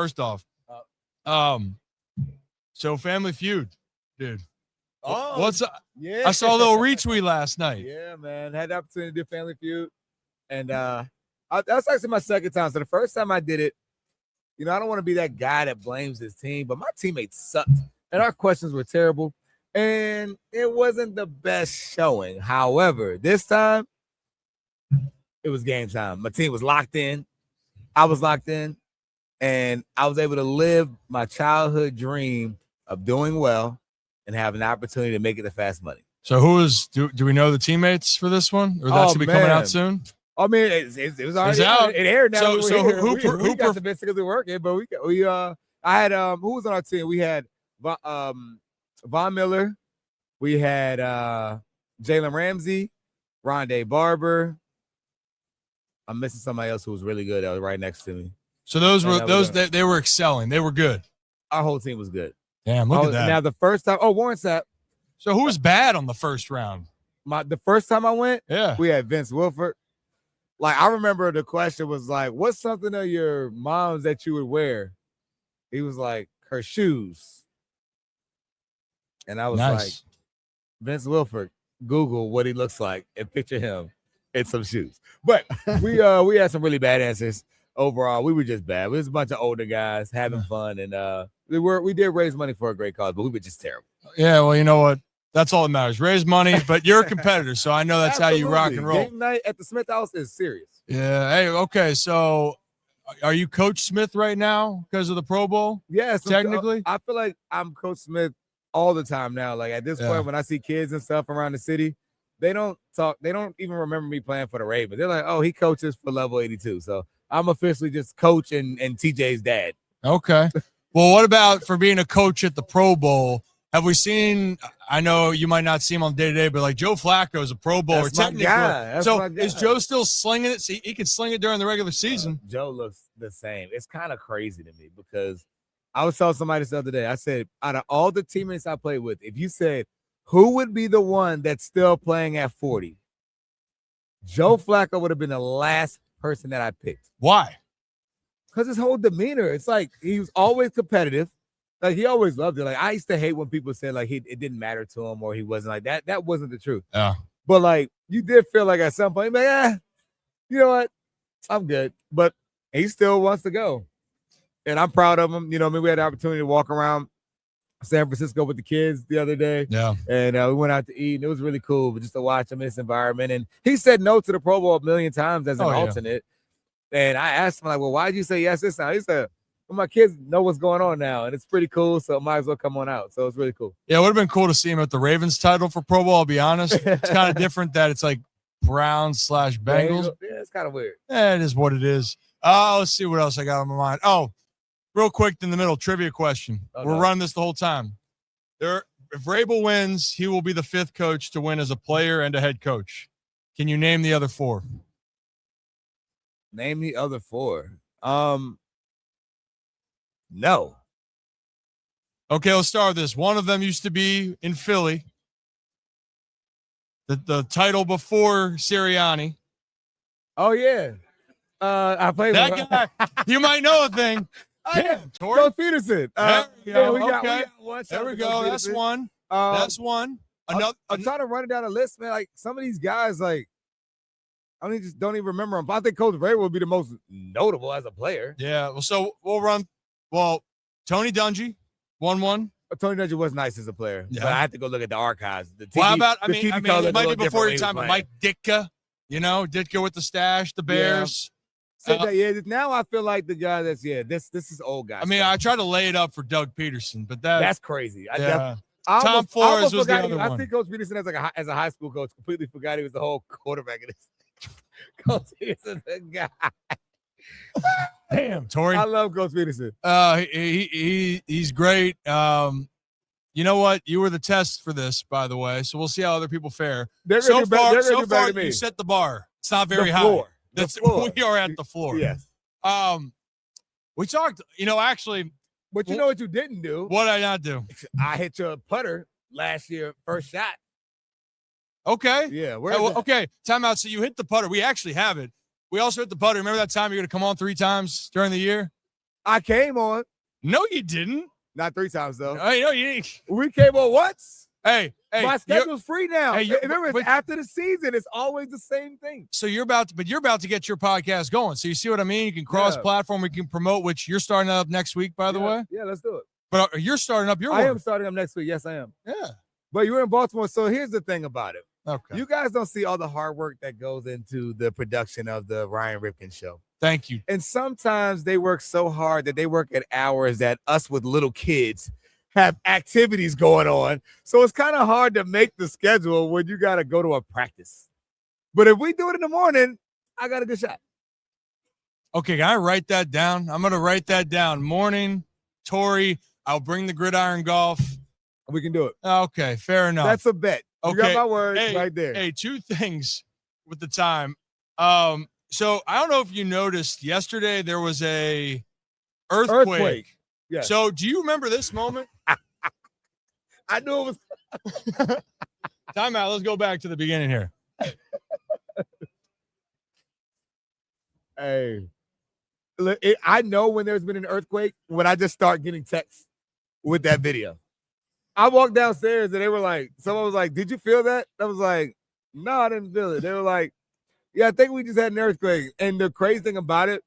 First off, so Family Feud, dude. Oh, what's up? Yeah. I saw a little retweet last night. Yeah, man. Had the opportunity to do Family Feud. And that's actually my second time. So the first time I did it, I don't want to be that guy that blames his team, but my teammates sucked. And our questions were terrible. And it wasn't the best showing. However, this time, it was game time. My team was locked in. I was locked in. And I was able to live my childhood dream of doing well and have an opportunity to make it to Fast Money. So do we know the teammates for this one? Or that's going to be coming out soon? I mean, it was already out. It aired now. So who got the best because we working? But I had who was on our team? We had Von Miller, we had Jalen Ramsey, Rondé Barber. I'm missing somebody else who was really good that was right next to me. So they were excelling. They were good. Our whole team was good. Damn, look at that. Now the first time, Warren Sapp. So who was bad on the first round? The first time I went, yeah, we had Vince Wilfork. Like, I remember the question was like, what's something of your mom's that you would wear? He was like, her shoes. And I was like, Vince Wilfork, Google what he looks like and picture him in some shoes. But we had some really bad answers. Overall, we were just bad. We was a bunch of older guys having fun. And we did raise money for a great cause, but we were just terrible. Yeah, well, you know what? That's all that matters. Raise money, but you're a competitor, so I know that's how you rock and roll. Game night at the Smith House is serious. Yeah. Hey, okay. So, are you Coach Smith right now because of the Pro Bowl? Yes. Technically, I feel like I'm Coach Smith all the time now. Like at this point, when I see kids and stuff around the city, they don't talk. They don't even remember me playing for the Ravens. They're like, "Oh, he coaches for Level 82." So I'm officially just Coach and TJ's dad. Okay. Well, what about for being a coach at the Pro Bowl? Have we seen? I know you might not see him on day to day, but like Joe Flacco is a Pro Bowler. That's my guy. So is Joe still slinging it? See, he can sling it during the regular season. Joe looks the same. It's kind of crazy to me because I was telling somebody this the other day. I said, out of all the teammates I played with, if you said who would be the one that's still playing at 40, Joe Flacco would have been the last person that I picked. Why? Because his whole demeanor, it's like he was always competitive. Like, he always loved it. Like, I used to hate when people said, like, it didn't matter to him or he wasn't like that. That wasn't the truth. Yeah. But, like, you did feel like at some point, like, you know what? I'm good. But he still wants to go. And I'm proud of him. You know, I mean, we had the opportunity to walk around San Francisco with the kids the other day. Yeah. And we went out to eat, and it was really cool just to watch him in this environment. And he said no to the Pro Bowl a million times as an alternate. And I asked him, like, well, why did you say yes this time? He said, well, my kids know what's going on now, and it's pretty cool, so I might as well come on out. So it's really cool. Yeah, it would have been cool to see him at the Ravens title for Pro Bowl, I'll be honest. It's kind of different that it's like Browns/Bengals. Yeah, it's kind of weird. Yeah, it is what it is. Let's see what else I got on my mind. Oh, real quick in the middle, trivia question. We're running this the whole time. If Vrabel wins, he will be the 5th coach to win as a player and a head coach. Can you name the other 4? Name the other 4. No. Okay, let's start with this. One of them used to be in Philly. The title before Sirianni. Oh, yeah. I played that guy. You might know a thing. Damn, Torrey Peterson. We got one. There we go. That's one. That's one. Another. I'm trying to run it down the list, man. Like, some of these guys, like, I mean, just don't even remember them. But I think Coach Vrabel would be the most notable as a player. Yeah. Well, so we'll run. Well, Tony Dungy won one. Tony Dungy was nice as a player. Yeah. But I have to go look at the archives. How about, I mean, it might be before your time, but Mike Ditka, Ditka with the stash, the Bears. Yeah. Now I feel like the guy that's, this is old guy. I mean, I try to lay it up for Doug Peterson, but that's crazy. Tom Flores was the other one. I think Coach Peterson as a high school coach completely forgot he was the whole quarterback of this. Coach Peterson's a guy. Damn, Torrey. I love Coach Peterson. He's great. You know what? You were the test for this, by the way. So we'll see how other people fare. So far, you set the bar. It's not very high. We are at the floor. Yes. We talked. Actually. But you know what you didn't do? What did I not do? I hit your putter last year, first shot. Okay. Yeah. Okay. Time out. So you hit the putter. We actually have it. We also hit the putter. Remember that time you're going to come on 3 times during the year? I came on. No, you didn't. Not 3 times, though. I know you didn't. We came on once. Hey, my schedule's free now. Hey, remember, it's after the season. It's always the same thing. So you're about to get your podcast going. So you see what I mean? You can cross-platform. We can promote, which you're starting up next week, by the way. Yeah, let's do it. But you're starting up your I one. am starting up next week. Yes, I am. Yeah. But you're in Baltimore. So here's the thing about it. Okay. You guys don't see all the hard work that goes into the production of the Ryan Ripken show. Thank you. And sometimes they work so hard that they work at hours that us with little kids have activities going on. So it's kind of hard to make the schedule when you got to go to a practice. But if we do it in the morning, I got a good shot. Okay, can I write that down? I'm going to write that down. Morning, Torrey, I'll bring the gridiron golf. We can do it. Okay, fair enough. That's a bet. You got my word right there. Hey, 2 things with the time. So I don't know if you noticed yesterday there was a earthquake. Yeah. So do you remember this moment? I knew it was. Time out. Let's go back to the beginning here. Hey, look, I know when there's been an earthquake when I just start getting texts with that video. I walked downstairs and they were like, someone was like, "Did you feel that?" I was like, "No, I didn't feel it." They were like, "Yeah, I think we just had an earthquake." And the crazy thing about it,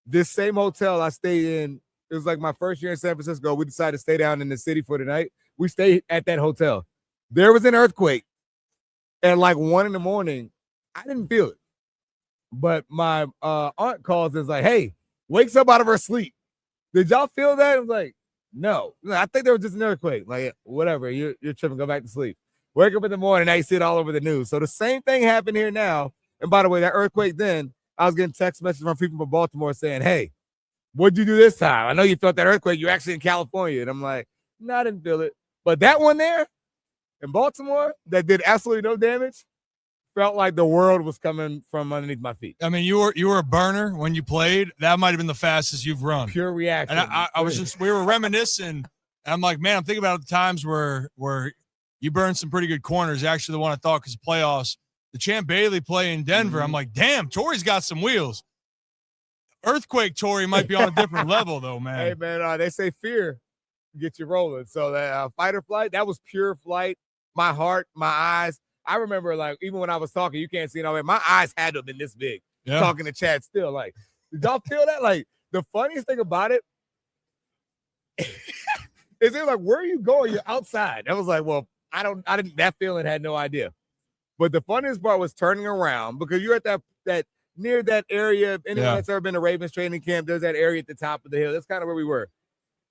this same hotel I stayed in, it was like my first year in San Francisco. We decided to stay down in the city for the night. We stayed at that hotel. There was an earthquake at like 1 a.m. I didn't feel it. But my aunt calls and is like, "Hey, wakes up out of her sleep. Did y'all feel that?" I was like, "No. I think there was just an earthquake." Like, whatever. You're tripping. Go back to sleep. Wake up in the morning. Now you see it all over the news. So the same thing happened here now. And by the way, that earthquake then, I was getting text messages from people from Baltimore saying, "Hey, what'd you do this time? I know you felt that earthquake. You're actually in California." And I'm like, "No, I didn't feel it." But that one there in Baltimore that did absolutely no damage felt like the world was coming from underneath my feet. I mean, you were a burner when you played. That might have been the fastest you've run. Pure reaction. And I was just, we were reminiscing. And I'm like, man, I'm thinking about the times where you burned some pretty good corners. Actually, the one I thought because of playoffs, the Champ Bailey play in Denver. Mm-hmm. I'm like, damn, Torrey's got some wheels. Earthquake Torrey might be on a different level though, man. Hey man, they say fear gets you rolling. So that fight or flight, that was pure flight. My heart, my eyes. I remember, like, even when I was talking, you can't see it all the way. My eyes had to have been this big. Yeah. Talking to Chad still. Like, did y'all feel that? Like, the funniest thing about it is they're like, "Where are you going? You're outside." I was like, well, I didn't, that feeling had no idea. But the funniest part was turning around because you're at that near that area. If anyone that's ever been to Ravens training camp, there's that area at the top of the hill. That's kind of where we were.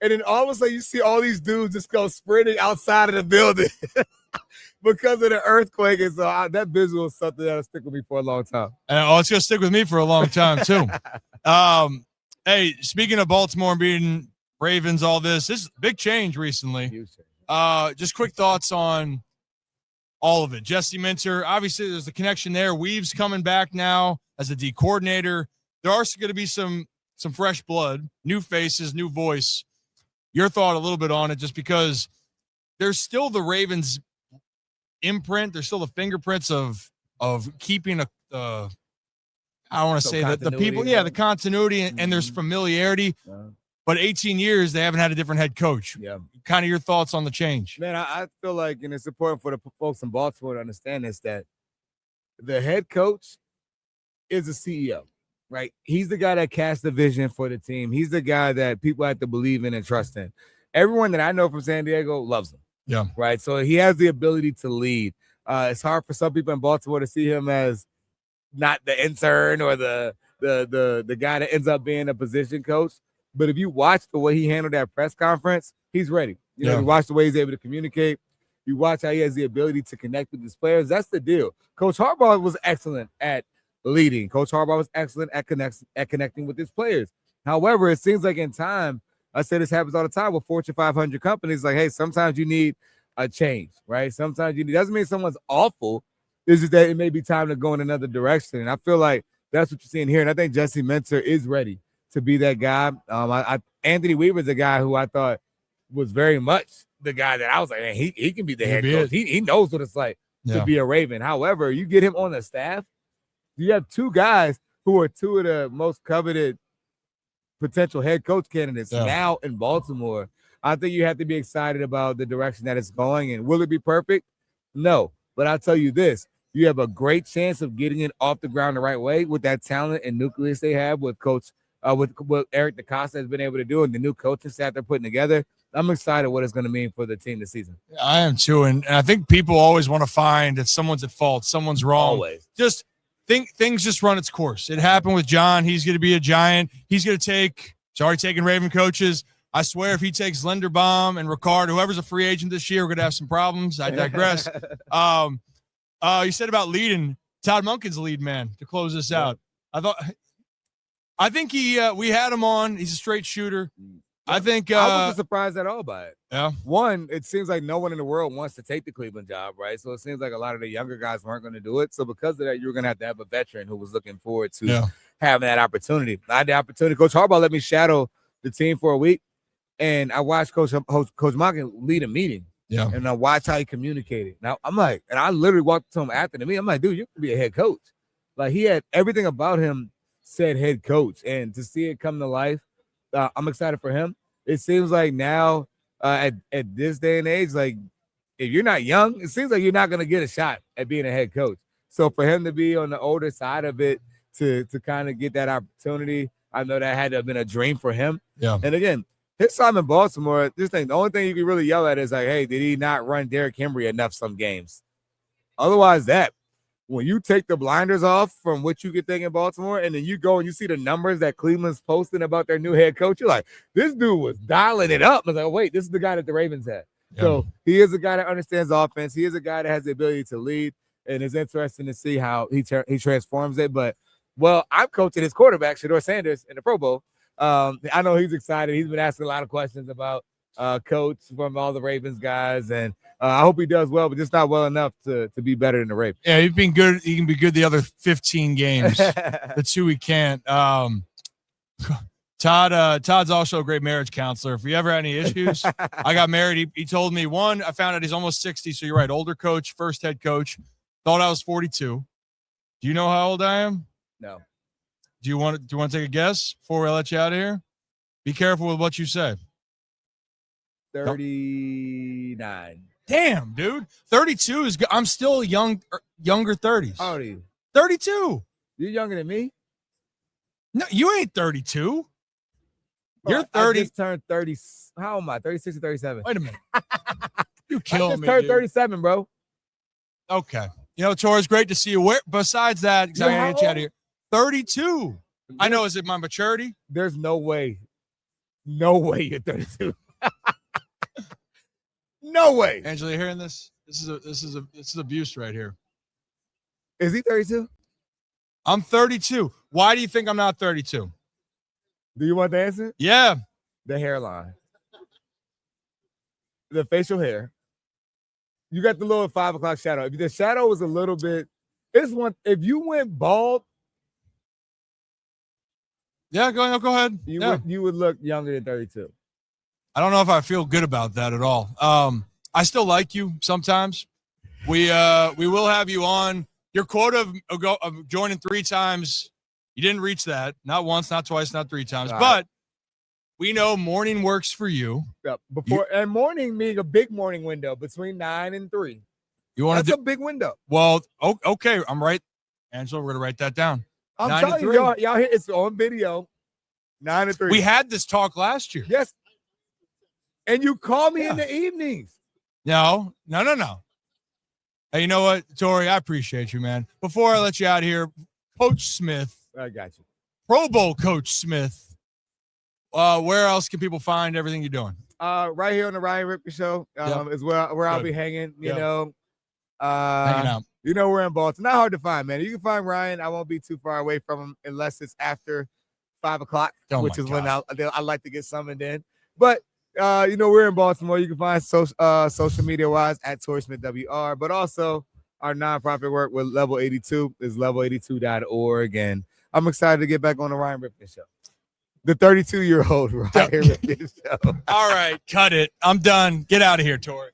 And then all of a sudden you see all these dudes just go sprinting outside of the building because of the earthquake. And so that visual is something that'll stick with me for a long time. It's going to stick with me for a long time too. Hey, speaking of Baltimore beating Ravens, all this is big change recently. Just quick thoughts on all of it. Jesse Minter, obviously there's a connection there. Weave's coming back now as a D coordinator. There are going to be some fresh blood, new faces, new voice. Your thought a little bit on it, just because there's still the Ravens imprint. There's still the fingerprints of keeping I want to say that the people, the continuity and there's familiarity. But 18 years, they haven't had a different head coach. Yeah. Kind of your thoughts on the change. Man, I feel like, and it's important for the folks in Baltimore to understand this, that the head coach is a CEO, right? He's the guy that casts the vision for the team. He's the guy that people have to believe in and trust in. Everyone that I know from San Diego loves him. Yeah. Right. So he has the ability to lead. It's hard for some people in Baltimore to see him as not the intern or the guy that ends up being a position coach. But if you watch the way he handled that press conference, he's ready. You watch the way he's able to communicate. You watch how he has the ability to connect with his players. That's the deal. Coach Harbaugh was excellent at leading. Coach Harbaugh was excellent at connecting with his players. However, it seems like in time, I say this happens all the time with Fortune 500 companies, like, hey, sometimes you need a change, right? Sometimes you need, doesn't mean someone's awful. It's just that it may be time to go in another direction. And I feel like that's what you're seeing here. And I think Jesse Minter is ready to be that guy. Anthony Weaver's a guy who I thought was very much the guy that I was like, man, he can be the head coach. He knows what it's like to be a Raven. However, you get him on the staff, you have two guys who are two of the most coveted potential head coach candidates now in Baltimore. I think you have to be excited about the direction that it's going. And will it be perfect? No. But I'll tell you this. You have a great chance of getting it off the ground the right way with that talent and nucleus they have with Coach with what Eric DeCosta has been able to do and the new coaching staff they're putting together. I'm excited what it's going to mean for the team this season. I am too. And I think people always want to find that someone's at fault, someone's wrong. Always. Just think things just run its course. It happened with John. He's going to be a giant. He's going to take – he's already taken Raven coaches. I swear if he takes Linderbaum and Ricard, whoever's a free agent this year, we're going to have some problems. I digress. You said about leading. Todd Monken's the lead man to close this out. I think we had him on. He's a straight shooter. I think I wasn't surprised at all by it. Yeah. One, it seems like no one in the world wants to take the Cleveland job, right? So it seems like a lot of the younger guys weren't going to do it. So because of that, you're going to have a veteran who was looking forward to having that opportunity. I had the opportunity. Coach Harbaugh let me shadow the team for a week, and I watched Coach Monken lead a meeting. Yeah. And I watched how he communicated. Now I'm like, and I literally walked to him after the meeting. I'm like, dude, you can be a head coach. Like he had everything about him said head coach, and to see it come to life, I'm excited for him. It seems like now at this day and age, like if you're not young, it seems like you're not going to get a shot at being a head coach. So for him to be on the older side of it, to kind of get that opportunity, I know that had to have been a dream for him. Yeah. And again, his time in Baltimore, the only thing you can really yell at is like, hey, did he not run Derrick Henry enough some games? Otherwise, when you take the blinders off from what you could think in Baltimore, and then you go and you see the numbers that Cleveland's posting about their new head coach, you're like, this dude was dialing it up. I was like, wait, this is the guy that the Ravens had. Yeah. So he is a guy that understands offense. He is a guy that has the ability to lead, and it's interesting to see how he transforms it. But, well, I'm coaching his quarterback, Shedeur Sanders, in the Pro Bowl. I know he's excited. He's been asking a lot of questions about coach from all the Ravens guys, and I hope he does well, but just not well enough to be better than the Ravens. Yeah, he's been good. He can be good the other 15 games. The two he can't. Todd's also a great marriage counselor. If you ever had any issues, I got married. He told me, one, I found out he's almost 60, so you're right, older coach, first head coach. Thought I was 42. Do you know how old I am? No. Do you want to take a guess before we let you out of here? Be careful with what you say. 39. Damn, dude. 32 is good. I'm still younger 30s. How old are you? 32. You're younger than me? No, you ain't 32. You're 30. I just turned 30. How am I? 36 or 37? Wait a minute. You killed me. I just turned dude. 37, bro. Okay. You know, Torrey, it's great to see you. Where besides that, because I gotta get you out of here. 32. I know. Is it my maturity? There's no way. No way you're 32. No way. Angela, you hearing this? This is abuse right here. Is he 32? I'm 32. Why do you think I'm not 32? Do you want the answer? Yeah. The hairline. The facial hair. You got the little 5 o'clock shadow. If the shadow was a little bit, if you went bald. Yeah, go ahead. You would look younger than 32. I don't know if I feel good about that at all. I still like you sometimes. We will have you on. Your quota of joining 3 times, you didn't reach that. Not once, not twice, not 3 times. All but right. We know morning works for you. Yeah, and morning being a big morning window between 9 and 3. That's a big window. Well, okay, I'm right. Angela, we're gonna write that down. I'm telling you, y'all here, it's on video. 9 and 3. We had this talk last year. Yes. And you call me in the evenings. No. Hey, you know what, Torrey? I appreciate you, man. Before I let you out here, Coach Smith. I got you. Pro Bowl Coach Smith. Where else can people find everything you're doing? Right here on the Ryan Ripken Show is where I'll be hanging, you know. Hanging out. You know, we're in Baltimore. Not hard to find, man. You can find Ryan. I won't be too far away from him unless it's after 5 o'clock, which is when I like to get summoned in. But, you know, we're in Baltimore. You can find social media-wise at Torrey Smith WR, but also our nonprofit work with Level 82 is level82.org. And I'm excited to get back on the Ryan Ripken Show. The 32-year-old Ryan Ripken Show. All right, cut it. I'm done. Get out of here, Torrey.